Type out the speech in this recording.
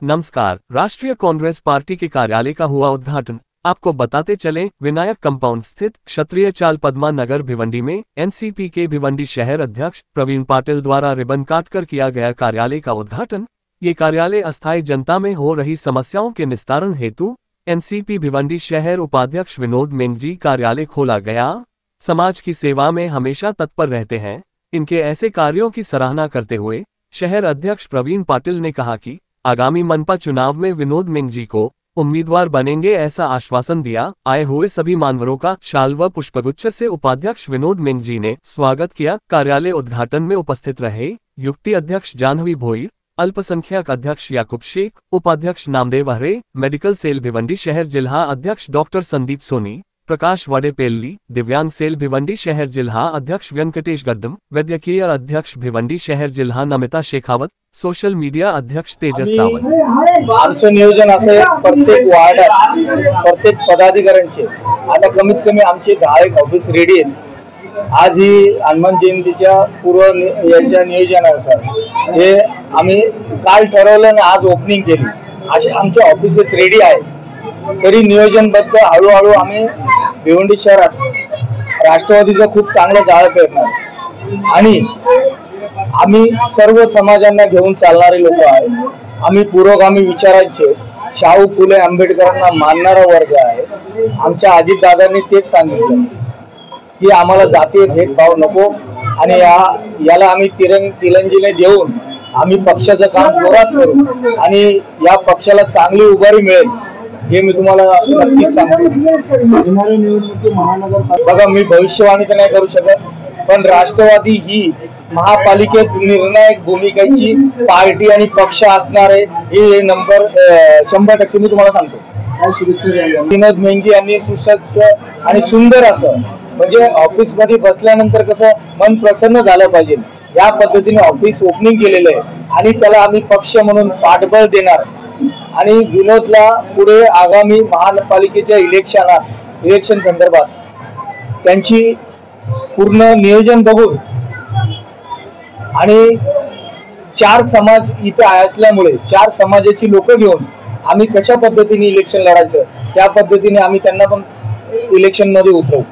नमस्कार। राष्ट्रीय कांग्रेस पार्टी के कार्यालय का हुआ उद्घाटन। आपको बताते चलें, विनायक कंपाउंड स्थित क्षत्रिय चाल पद्मा नगर भिवंडी में एनसीपी के भिवंडी शहर अध्यक्ष प्रवीण पाटिल द्वारा रिबन काटकर किया गया कार्यालय का उद्घाटन। ये कार्यालय अस्थायी जनता में हो रही समस्याओं के निस्तारण हेतु एनसीपी भिवंडी शहर उपाध्यक्ष विनोद मेंग जी कार्यालय खोला गया। समाज की सेवा में हमेशा तत्पर रहते हैं। इनके ऐसे कार्यों की सराहना करते हुए शहर अध्यक्ष प्रवीण पाटिल ने कहा कि आगामी मनपा चुनाव में विनोद मेंग जी को उम्मीदवार बनेंगे, ऐसा आश्वासन दिया। आए हुए सभी मान्यवरों का शाल व पुष्पगुच्छ से उपाध्यक्ष विनोद मेंग जी ने स्वागत किया। कार्यालय उद्घाटन में उपस्थित रहे युक्ति अध्यक्ष जानवी भोईर, अल्पसंख्यक अध्यक्ष याकूब शेख, उपाध्यक्ष नामदेव हरे, मेडिकल सेल भिवंडी शहर जिला अध्यक्ष डॉक्टर संदीप सोनी, प्रकाश वडेपेल्ली, दिव्यांग सेल भिवंडी शहर जिला अध्यक्ष वेंकटेश गड्डम, वैद्यकीय अध्यक्ष भिवंडी शहर जिला नमिता शेखावत, सोशल मीडिया अध्यक्ष तेजस सावंत। आमचं नियोजन असे प्रत्येक वार्डात प्रत्येक पदाधिकाऱ्यांचे आता कमीत कमी आमचे 10 ऑफिस रेडी आहेत। आज ही हनुमान जयंतीच्या पूर्व याच्या नियोजनानुसार हे आम्ही काल ठरवलं आणि आज ओपनिंग केली। असे आमचे ऑफिसेस रेडी आहेत। तरी नियोजनबद्ध हळूहळू आम्ही भिवंडी शहरात राष्ट्रवादीचं खूप चांगलं जाळं पेरणार आणि आम्ही सर्व समाजांना घेऊन चालणारे लोक आहेत। आम्ही पुरोगामी विचारांचे शाहू फुले आंबेडकरांना मानणारा वर्ग आहे। आमच्या अजितदादांनी तेच सांगितलं की आम्हाला जातीय भेदभाव नको आणि याला आम्ही तिरंजीने देऊन आम्ही पक्षाचं काम जोरात करू आणि या पक्षाला चांगली उभारी मिळेल हे मी तुम्हाला नक्कीच सांगतो। बघा, मी भविष्यवाणी तर नाही करू शकत, पण राष्ट्रवादी ही महापालिकेत निर्णायक भूमिकेची पार्टी आणि पक्ष असणार आहे हे नंबर 100% मी तुम्हाला सांगतो। विनोद मेंग जी यांनी सुसज्ज आणि सुंदर असं म्हणजे ऑफिस मध्ये बसल्यानंतर कसं मन प्रसन्न झालं पाहिजे या पद्धतीने ऑफिस ओपनिंग केलेलं आहे आणि त्याला आम्ही पक्ष म्हणून पाठबळ देणार आणि विनोदला पुढे आगामी महानगरपालिकेच्या इलेक्शन संदर्भात त्यांची पूर्ण नियोजन बघून आणि 4 समाज इथे असल्यामुळे 4 समाजाची लोक घेऊन आम्ही कशा पद्धतीने इलेक्शन लढायचं त्या पद्धतीने आम्ही त्यांना पण इलेक्शन मध्ये उतरवू।